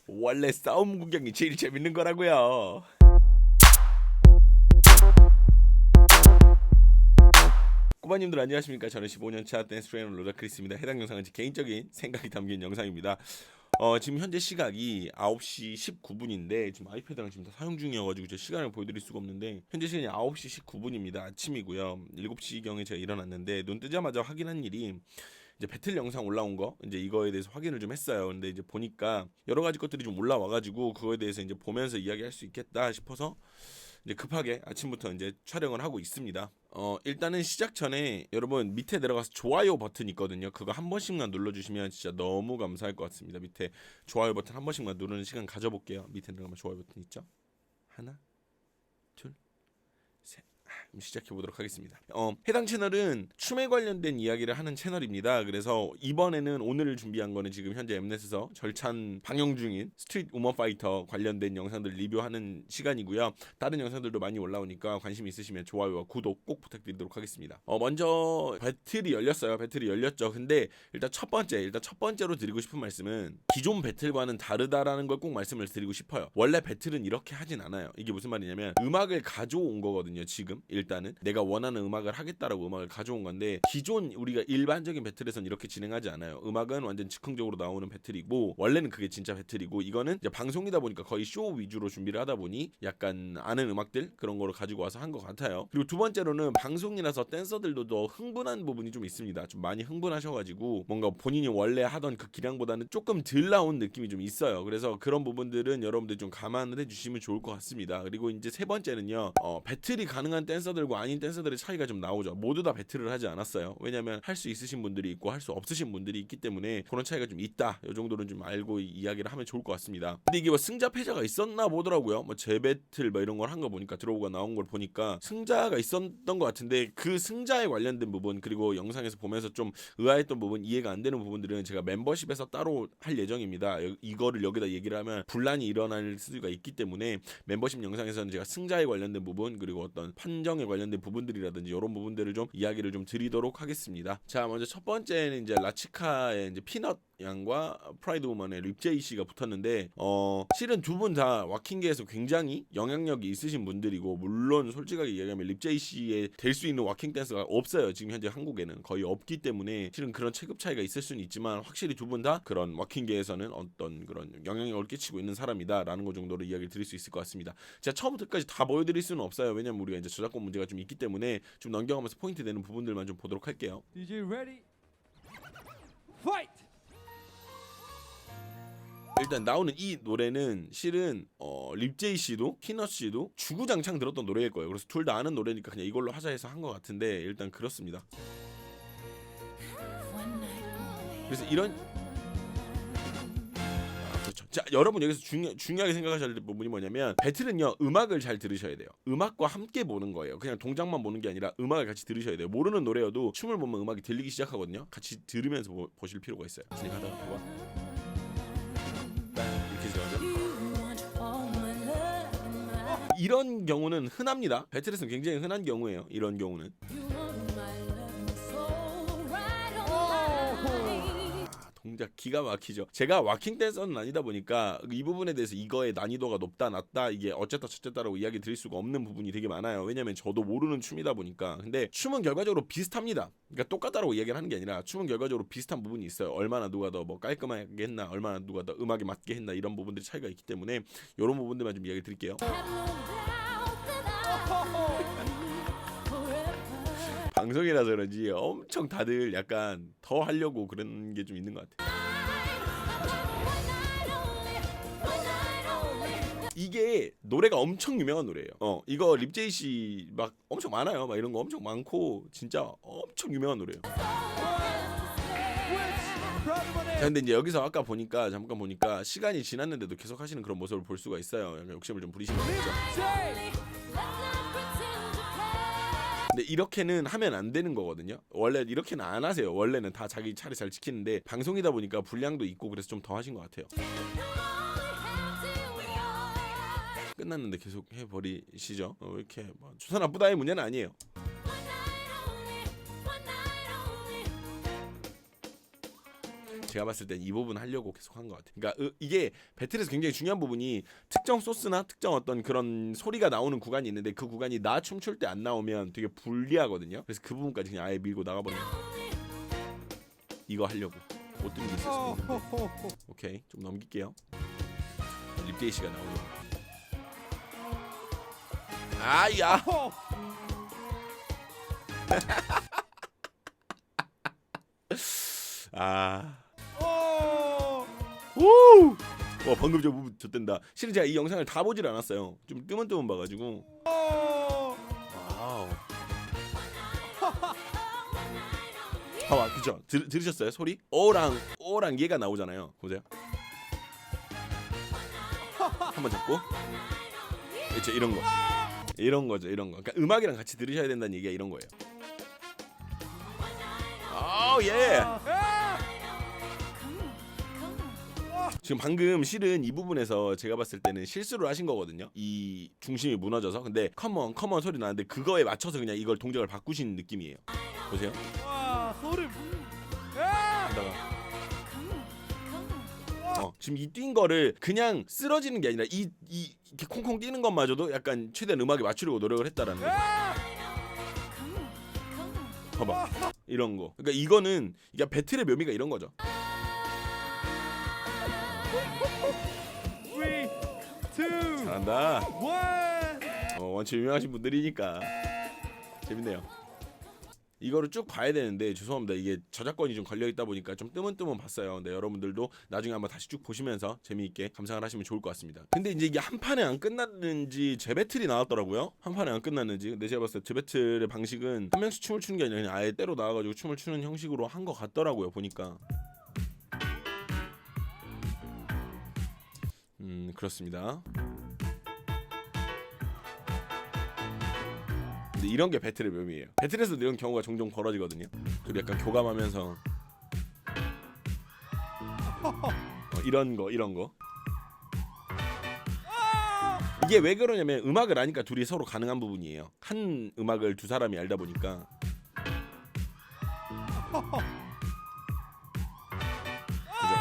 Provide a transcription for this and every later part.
원래 싸움 구경이 제일 재밌는 거라고요. 꼬마님들 안녕하십니까? 저는 15년차 댄스 트레이너 로다크리스입니다. 해당 영상은 제 개인적인 생각이 담긴 영상입니다. 지금 현재 시각이 9시 19분인데 지금 아이패드랑 지금 다 사용 중이어가지고 제 시간을 보여드릴 수가 없는데 현재 시간이 9시 19분입니다. 아침이고요. 7시경에 제가 일어났는데 눈 뜨자마자 확인한 일이 이제 배틀 영상 올라온 거 이제 이거에 대해서 확인을 좀 했어요. 근데 이제 보니까 여러 가지 것들이 좀 올라와가지고 그거에 대해서 이제 보면서 이야기할 수 있겠다 싶어서 이제 급하게 아침부터 이제 촬영을 하고 있습니다. 일단은 시작 전에 여러분 밑에 내려가서 좋아요 버튼 있거든요. 그거 한 번씩만 눌러주시면 진짜 너무 감사할 것 같습니다. 밑에 좋아요 버튼 한 번씩만 누르는 시간 가져볼게요. 밑에 내려가면 좋아요 버튼 있죠? 하나, 둘, 셋. 그럼 시작해 보도록 하겠습니다. 해당 채널은 춤에 관련된 이야기를 하는 채널입니다. 그래서 이번에는 오늘 준비한 거는 지금 현재 엠넷에서 절찬 방영 중인 스트리트 우먼 파이터 관련된 영상들 리뷰하는 시간이고요. 다른 영상들도 많이 올라오니까 관심 있으시면 좋아요와 구독 꼭 부탁드리도록 하겠습니다. 먼저 배틀이 열렸어요. 배틀이 열렸죠. 근데 일단 첫 번째로 드리고 싶은 말씀은 기존 배틀과는 다르다라는 걸 꼭 말씀을 드리고 싶어요. 원래 배틀은 이렇게 하진 않아요. 이게 무슨 말이냐면 음악을 가져온 거거든요. 지금 일단은 내가 원하는 음악을 하겠다라고 음악을 가져온 건데 기존 우리가 일반적인 배틀에서는 이렇게 진행하지 않아요. 음악은 완전 즉흥적으로 나오는 배틀이고 원래는 그게 진짜 배틀이고 이거는 이제 방송이다 보니까 거의 쇼 위주로 준비를 하다 보니 약간 아는 음악들 그런 거를 가지고 와서 한 것 같아요. 그리고 두 번째로는 방송이라서 댄서들도 더 흥분한 부분이 좀 있습니다. 좀 많이 흥분하셔가지고 뭔가 본인이 원래 하던 그 기량보다는 조금 덜 나온 느낌이 좀 있어요. 그래서 그런 부분들은 여러분들 좀 감안을 해주시면 좋을 것 같습니다. 그리고 이제 세 번째는요, 배틀이 가능한 댄서들과 아닌 댄서들의 차이가 좀 나오죠. 모두 다 배틀을 하지 않았어요. 왜냐면 할 수 있으신 분들이 있고 할 수 없으신 분들이 있기 때문에 그런 차이가 좀 있다. 이 정도는 좀 알고 이야기를 하면 좋을 것 같습니다. 근데 이게 뭐 승자 패자가 있었나 보더라고요. 뭐 재배틀 뭐 이런 걸 한 거 보니까 들어오가 나온 걸 보니까 승자가 있었던 것 같은데 그 승자에 관련된 부분 그리고 영상에서 보면서 좀 의아했던 부분 이해가 안 되는 부분들은 제가 멤버십에서 따로 할 예정입니다. 이거를 여기다 얘기를 하면 분란이 일어날 수가 있기 때문에 멤버십 영상에서는 제가 승자에 관련된 부분 그리고 어떤 판정에 관련된 부분들이라든지 이런 부분들을 좀 이야기를 좀 드리도록 하겠습니다. 자, 먼저 첫 번째는 이제 라치카의 이제 피넛 양과 프라이드 우먼의 립제이 씨가 붙었는데 실은 두 분 다 와킹계에서 굉장히 영향력이 있으신 분들이고 물론 솔직하게 얘기하면 립제이 씨에 될 수 있는 와킹 댄스가 없어요. 지금 현재 한국에는 거의 없기 때문에 실은 그런 체급 차이가 있을 수는 있지만 확실히 두 분 다 그런 와킹계에서는 어떤 그런 영향력을 끼치고 있는 사람이다라는 것 정도로 이야기를 드릴 수 있을 것 같습니다. 제가 처음부터 끝까지 다 보여드릴 수는 없어요. 왜냐면 우리가 이제 저작권 문제가 좀 있기 때문에 좀 넘겨가면서 포인트 되는 부분들만 좀 보도록 할게요. DJ ready? Fight! 일단 나오는 이 노래는 실은 립제이 씨도 피넛 씨도 주구장창 들었던 노래일 거예요. 그래서 둘 다 아는 노래니까 그냥 이걸로 하자 해서 한 것 같은데 일단 그렇습니다. 그래서 이런 그렇죠. 자, 여러분 여기서 중요하게 생각하셔야 될 부분이 뭐냐면 배틀은요 음악을 잘 들으셔야 돼요. 음악과 함께 보는 거예요. 그냥 동작만 보는 게 아니라 음악을 같이 들으셔야 돼요. 모르는 노래여도 춤을 보면 음악이 들리기 시작하거든요. 같이 들으면서 보실 필요가 있어요. 진행하다가 봐봐. 이렇게 들어가죠. 이런 경우는 흔합니다. 배틀에서는 굉장히 흔한 경우예요. 이런 경우는 동작 기가 막히죠. 제가 와킹 댄서는 아니다 보니까 이 부분에 대해서 이거의 난이도가 높다 낮다 이게 어쨌다 저쨌다라고 이야기 드릴 수가 없는 부분이 되게 많아요. 왜냐면 저도 모르는 춤이다 보니까. 근데 춤은 결과적으로 비슷합니다. 그러니까 똑같다라고 이야기를 하는 게 아니라 춤은 결과적으로 비슷한 부분이 있어요. 얼마나 누가 더 뭐 깔끔하게 했나 얼마나 누가 더 음악에 맞게 했나 이런 부분들이 차이가 있기 때문에 이런 부분들만 좀 이야기 드릴게요. 방송이라서 그런지 엄청 다들 약간 더 하려고 그런 게 좀 있는 것 같아요. 이게 노래가 엄청 유명한 노래예요. 이거 립제이 씨 막 엄청 많아요. 막 이런 거 엄청 많고 진짜 엄청 유명한 노래예요. 자, 근데 이제 여기서 아까 보니까 잠깐 보니까 시간이 지났는데도 계속 하시는 그런 모습을 볼 수가 있어요. 약간 욕심을 좀 부리시는 거죠. 근데 이렇게는 하면 안 되는 거거든요. 원래 이렇게는 안 하세요. 원래는 다 자기 차례 잘 지키는데 방송이다 보니까 분량도 있고 그래서 좀 더 하신 것 같아요. 끝났는데 계속 해버리시죠. 이렇게 뭐 좋다 나쁘다의 문제는 아니에요. 제가 봤을 땐 이 부분 하려고 계속 한 것 같아요. 그러니까 이게 배틀에서 굉장히 중요한 부분이 특정 소스나 특정 어떤 그런 소리가 나오는 구간이 있는데 그 구간이 나 춤출 때 안 나오면 되게 불리하거든요. 그래서 그 부분까지 그냥 아예 밀고 나가버려요. 이거 하려고 못 듣는 게 있을 수도 있는데. 오케이, 좀 넘길게요. 립데이 씨가 나오죠. 아야. 아. 오! 와, 방금 저 부분 좋댄다. 실은 제가 이 영상을 다 보질 않았어요. 좀 뜨문뜨문 봐가지고. 와우. 봐봐, 그죠? 들으셨어요? 소리? 오랑 얘가 나오잖아요. 보세요. 한번 잡고. 이제 이런 거. 이런 거죠, 이런 거. 그러니까 음악이랑 같이 들으셔야 된다는 얘기가 이런 거예요. 오, 예. 지금 방금 실은 이 부분에서 제가 봤을 때는 실수를 하신 거거든요. 이 중심이 무너져서. 근데 컴온 소리 나는데 그거에 맞춰서 그냥 이걸 동작을 바꾸신 느낌이에요. 보세요. 와, 소리. 하다가 지금 이 뛴 거를 그냥 쓰러지는 게 아니라 이렇게 콩콩 뛰는 것마저도 약간 최대한 음악에 맞추려고 노력을 했다라는 거죠. 봐봐, 이런 거. 그러니까 이거는 이게 배틀의 묘미가 이런 거죠. 3, 2, 잘한다. 1. 원체 유명하신 분들이니까 재밌네요. 이거를 쭉 봐야 되는데 죄송합니다. 이게 저작권이 좀 걸려 있다 보니까 좀 뜨문뜨문 봤어요. 근데 여러분들도 나중에 한번 다시 쭉 보시면서 재미있게 감상을 하시면 좋을 것 같습니다. 근데 이제 이게 한 판에 안 끝났는지 재배틀이 나왔더라고요. 한 판에 안 끝났는지. 근데 제가 봤을 때 재배틀의 방식은 한 명씩 춤을 추는 게 아니라 그냥 아예 때로 나와가지고 춤을 추는 형식으로 한 것 같더라고요. 보니까. 그렇습니다. 근데 이런 게 배틀의 묘미예요. 배틀에서도 이런 경우가 종종 벌어지거든요. 그리고 약간 교감하면서 이런 거 이게 왜 그러냐면 음악을 아니까 둘이 서로 가능한 부분이에요. 한 음악을 두 사람이 알다 보니까.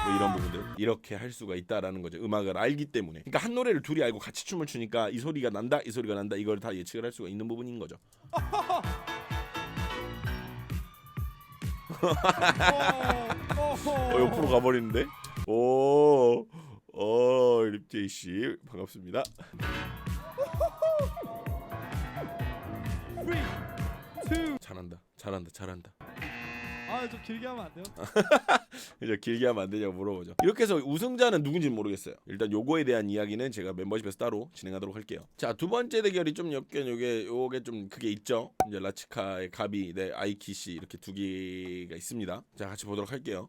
뭐 이런 부분들 이렇게 할 수가 있다라는 거죠. 음악을 알기 때문에. 그러니까 한 노래를 둘이 알고 같이 춤을 추니까 이 소리가 난다, 이 소리가 난다, 이걸 다 예측을 할 수가 있는 부분인 거죠. 옆으로 가버리는데. 립제이 씨 반갑습니다. 3, 2. 잘한다. 아, 좀 길게 하면 안 돼요? 이제 길게 하면 안 되냐고 물어보죠. 이렇게 해서 우승자는 누군지는 모르겠어요. 일단 요거에 대한 이야기는 제가 멤버십에서 따로 진행하도록 할게요. 자, 두 번째 대결이 좀 역견 요게 좀 그게 있죠. 이제 라치카의 가비 네 아이키씨 이렇게 두 개가 있습니다. 자, 같이 보도록 할게요.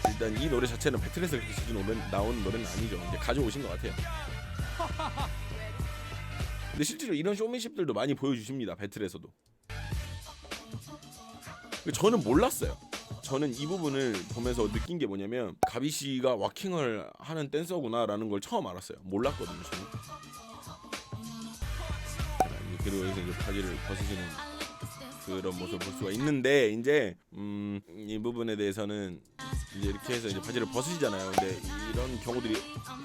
일단 이 노래 자체는 배틀에서 그렇게 자주 나오는 노래는 아니죠. 이제 가져오신 것 같아요. 근데 실제로 이런 쇼맨십들도 많이 보여주십니다. 배틀에서도. 저는 몰랐어요. 저는 이 부분을 보면서 느낀 게 뭐냐면 가비 씨가 와킹을 하는 댄서구나라는 걸 처음 알았어요. 몰랐거든요, 저는. 그리고 여기서 이제 바지를 벗으시는 그런 모습을 볼 수가 있는데 이제 이 부분에 대해서는 이제 이렇게 해서 이제 바지를 벗으시잖아요. 근데 이런 경우들이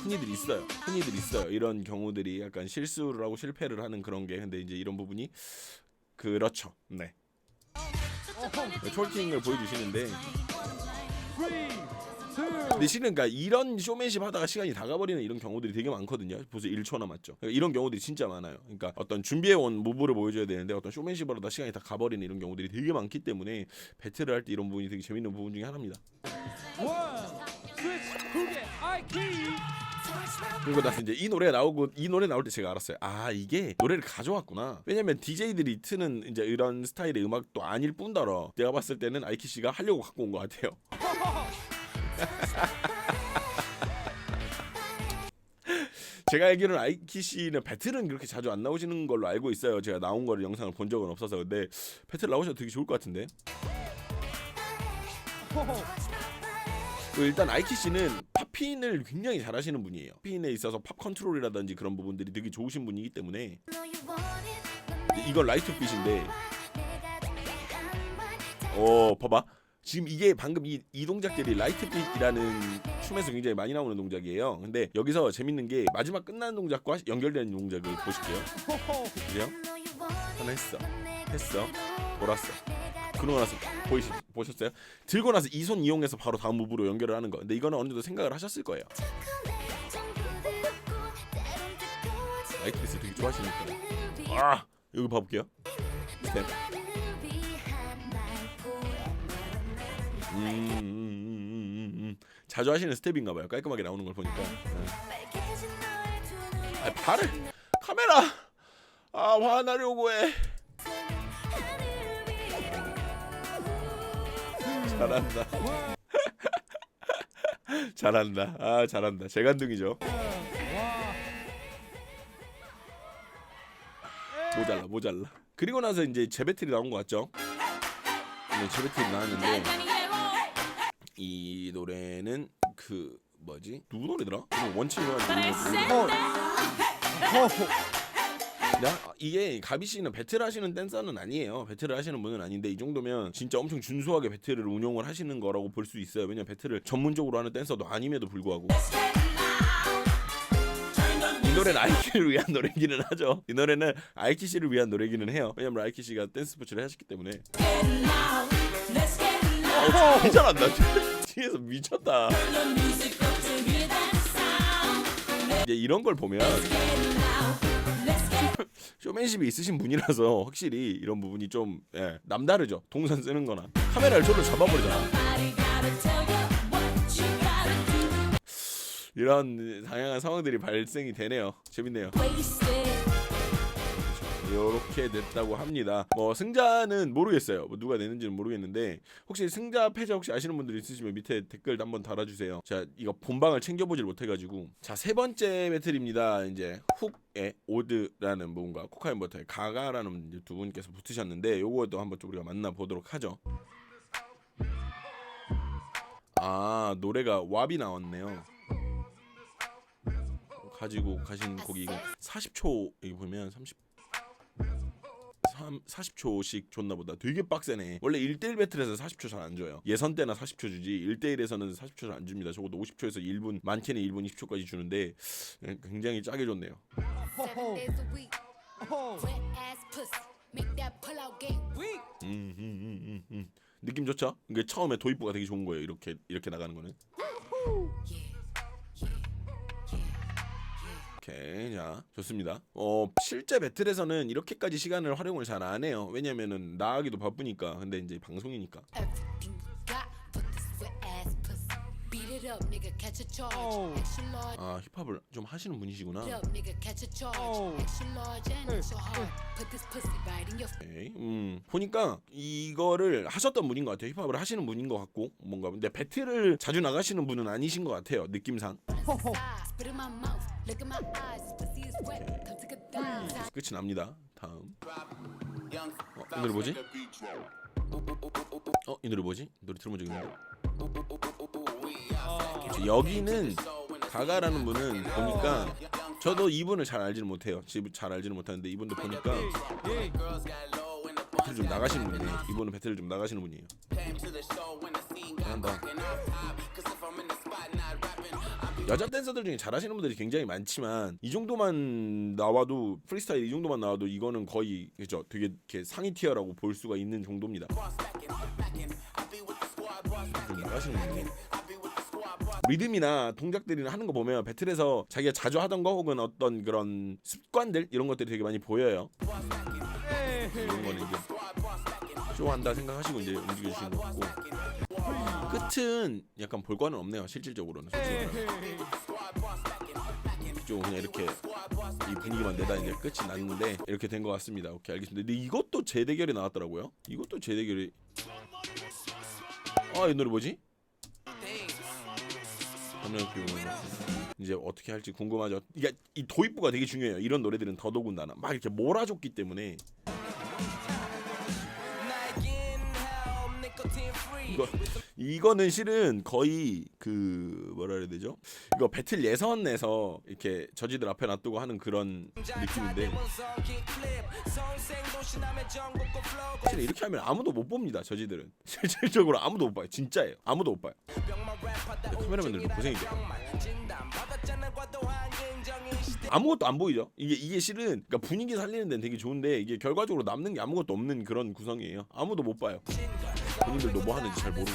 흔히들 있어요. 이런 경우들이 약간 실수를 하고 실패를 하는 그런 게. 근데 이제 이런 부분이 그렇죠. 네. 트월킹을 보여주시는데 근데 실은 그러니까 이런 쇼맨십 하다가 시간이 다 가버리는 이런 경우들이 되게 많거든요. 벌써 1초 남았죠. 그러니까 이런 경우들이 진짜 많아요. 그러니까 어떤 준비해온 무브를 보여줘야 되는데 어떤 쇼맨십으로 하다 시간이 다 가버리는 이런 경우들이 되게 많기 때문에 배틀을 할 때 이런 부분이 되게 재밌는 부분 중에 하나입니다. 그리고 나서 이제 이 노래 나올 때 제가 알았어요. 아, 이게 노래를 가져왔구나. 왜냐면 DJ들이 트는 이제 이런 스타일의 음악도 아닐 뿐더러 내가 봤을 때는 아이키 씨가 하려고 갖고 온 것 같아요. 제가 알기로는 아이키 씨는 배틀은 그렇게 자주 안 나오시는 걸로 알고 있어요. 제가 나온 거를 영상을 본 적은 없어서. 근데 배틀 나오셔도 되게 좋을 것 같은데. 일단 아이키 씨는 팝핀을 굉장히 잘하시는 분이에요. 팝핀에 있어서 팝 컨트롤이라든지 그런 부분들이 되게 좋으신 분이기 때문에. 이건 라이트 빛인데 봐봐. 지금 이게 방금 이 동작들이 라이트 빅이라는 춤에서 굉장히 많이 나오는 동작이에요. 근데 여기서 재밌는 게 마지막 끝나는 동작과 연결되는 동작을 보실게요. 그죠? 하나 했어 돌았어. 그러고 나서 보셨어요? 들고 나서 이 손 이용해서 바로 다음 무브로 연결을 하는 거. 근데 이거는 어느 정도 생각을 하셨을 거예요. 라이트 빅 되게 좋아하시니까. 아 여기 봐볼게요. 스텝. 자주 하시는 스텝인가봐요. 깔끔하게 나오는 걸 보니까. 아 발을 카메라 화나려고 해. 잘한다. 잘한다. 잘한다. 재간둥이죠. 모자라. 그리고 나서 이제 재배틀이 나온 것 같죠? 네, 재배틀이 나왔는데 이 노래는 그 뭐지? 누구 노래더라? 원칙으로 이게 가비 씨는 배틀 하시는 댄서는 아니에요. 배틀을 하시는 분은 아닌데 이 정도면 진짜 엄청 준수하게 배틀을 운용을 하시는 거라고 볼 수 있어요. 왜냐면 배틀을 전문적으로 하는 댄서도 아님에도 불구하고. 이 노래는 아이키를 위한 노래기는 하죠. 이 노래는 아이키 씨를 위한 노래기는 해요. 왜냐면 아이키 씨가 댄스 스포츠를 하셨기 때문에. 되게 잘한다. 뒤에서 미쳤다. 이제 이런 걸 보면 쇼맨십이 있으신 분이라서 확실히 이런 부분이 좀 남다르죠. 동선 쓰는 거나 카메라를 저로 잡아버리잖아. 이런 다양한 상황들이 발생이 되네요. 재밌네요. 이렇게 됐다고 합니다. 뭐 승자는 모르겠어요. 뭐 누가 내는지는 모르겠는데 혹시 승자 패자 혹시 아시는 분들 있으시면 밑에 댓글 한번 달아주세요. 자 이거 본방을 챙겨보질 못해가지고. 자 세 번째 배틀입니다. 이제 훅의 오드라는 분과 코카인 버터의 가가라는 두 분께서 붙으셨는데 요것도 한번 좀 우리가 만나보도록 하죠. 노래가 왑이 나왔네요. 가지고 가신 곡이 이거 40초 여기 보면 40초씩 줬나 보다. 되게 빡세네. 원래 1대1 배틀에서 40초 잘 안 줘요. 예선 때나 40초 주지 1대1에서는 40초 잘 안 줍니다. 적어도 50초에서 1분, 많게는 1분 20초까지 주는데 굉장히 짜게 줬네요. 느낌 좋죠? 이게 처음에 도입부가 되게 좋은 거예요. 이렇게 나가는 거는. 오케이, 자 좋습니다. 실제 배틀에서는 이렇게까지 시간을 활용을 잘 안 해요. 왜냐면은 나가기도 바쁘니까. 근데 이제 방송이니까. 힙합을 좀 하시는 분이시구나. 오케이, 보니까 이거를 하셨던 분인 것 같아요. 힙합을 하시는 분인 것 같고 뭔가. 근데 배틀을 자주 나가시는 분은 아니신 것 같아요. 느낌상. 끝이 납니다. 다음. 이 노래 뭐지? 이 노래 뭐지? 노래 들어본 적 있는데. 여기는 가가라는 분은 보니까 저도 이분을 잘 알지는 못해요. 잘 알지는 못하는데 이분도 보니까 배틀 좀 나가시는 분이에요. 이분은 배틀을 좀 나가시는 분이에요. 잘한다. 여자 댄서들 중에 잘하시는 분들이 굉장히 많지만 이 정도만 나와도 프리스타일 이 정도만 나와도 이거는 거의 그죠? 되게 이렇게 상위 티어라고 볼 수가 있는 정도입니다. 좀 나가시는 분이 리듬이나 동작들이나 하는 거 보면 배틀에서 자기가 자주 하던 거 혹은 어떤 그런 습관들 이런 것들이 되게 많이 보여요. 이런 거는 이제 쇼한다 생각하시고 이제 움직여주시는 거 같고. 끝은 약간 볼 거는 없네요. 실질적으로는 솔직히 좀 그냥 이렇게 이 분위기만 내다 이제 끝이 났는데 이렇게 된 것 같습니다. 오케이 알겠습니다. 근데 이것도 재대결이 나왔더라고요. 이것도 재대결이. 이 노래 뭐지? 이제 어떻게 할지 궁금하죠. 이게 이 도입부가 되게 중요해요. 이런 노래들은 더더군다나 막 이렇게 몰아줬기 때문에. 이거는 실은 거의 그 뭐라 해야 되죠? 이거 배틀 예선에서 이렇게 저지들 앞에 놔두고 하는 그런 느낌인데 사실 이렇게 하면 아무도 못 봅니다. 저지들은 실질적으로 아무도 못 봐요. 진짜예요. 아무도 못 봐요. 근데 카메라맨들도 고생이죠. 아무것도 안 보이죠. 이게 실은 그러니까 분위기 살리는 데는 되게 좋은데 이게 결과적으로 남는 게 아무것도 없는 그런 구성이에요. 아무도 못 봐요. 본인들도 뭐 하는지 잘 모르고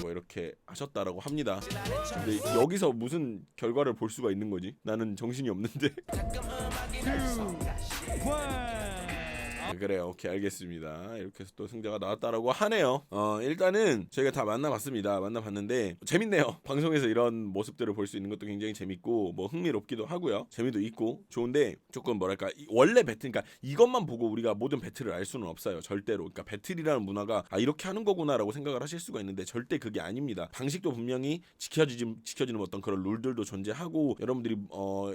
뭐 이렇게 하셨다라고 합니다. 근데 여기서 무슨 결과를 볼 수가 있는 거지? 나는 정신이 없는데. 2, 1. 그래요. 오케이 알겠습니다. 이렇게 해서 또 승자가 나왔다라고 하네요. 일단은 저희가 다 만나봤는데 재밌네요. 방송에서 이런 모습들을 볼 수 있는 것도 굉장히 재밌고 뭐 흥미롭기도 하고요. 재미도 있고 좋은데 조금 뭐랄까 원래 배틀 그러니까 이것만 보고 우리가 모든 배틀을 알 수는 없어요. 절대로. 그러니까 배틀이라는 문화가 이렇게 하는 거구나라고 생각을 하실 수가 있는데 절대 그게 아닙니다. 방식도 분명히 지켜지는 어떤 그런 룰들도 존재하고 여러분들이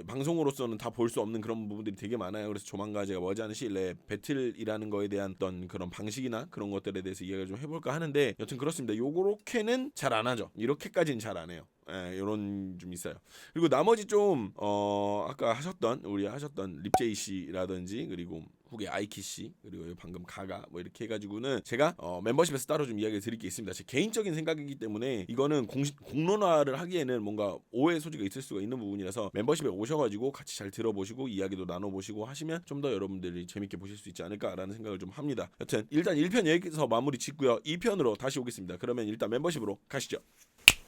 방송으로서는 다 볼 수 없는 그런 부분들이 되게 많아요. 그래서 조만간 제가 머지않은 시일 내에 배틀이라는 거에 대한 어떤 그런 방식이나 그런 것들에 대해서 이야기를 좀 해볼까 하는데 여튼 그렇습니다. 요렇게는 잘 안 하죠. 이렇게까지는 잘 안 해요. 요런 좀 있어요. 그리고 나머지 좀 아까 우리 하셨던 립제이 씨라든지 그리고 후계 아이키 씨 그리고 방금 가가 뭐 이렇게 해가지고는 제가 멤버십에서 따로 좀 이야기 드릴 게 있습니다. 제 개인적인 생각이기 때문에 이거는 공론화를 하기에는 뭔가 오해 소지가 있을 수가 있는 부분이라서 멤버십에 오셔가지고 같이 잘 들어보시고 이야기도 나눠보시고 하시면 좀 더 여러분들이 재밌게 보실 수 있지 않을까라는 생각을 좀 합니다. 여튼 일단 1편 여기서 마무리 짓고요. 2편으로 다시 오겠습니다. 그러면 일단 멤버십으로 가시죠.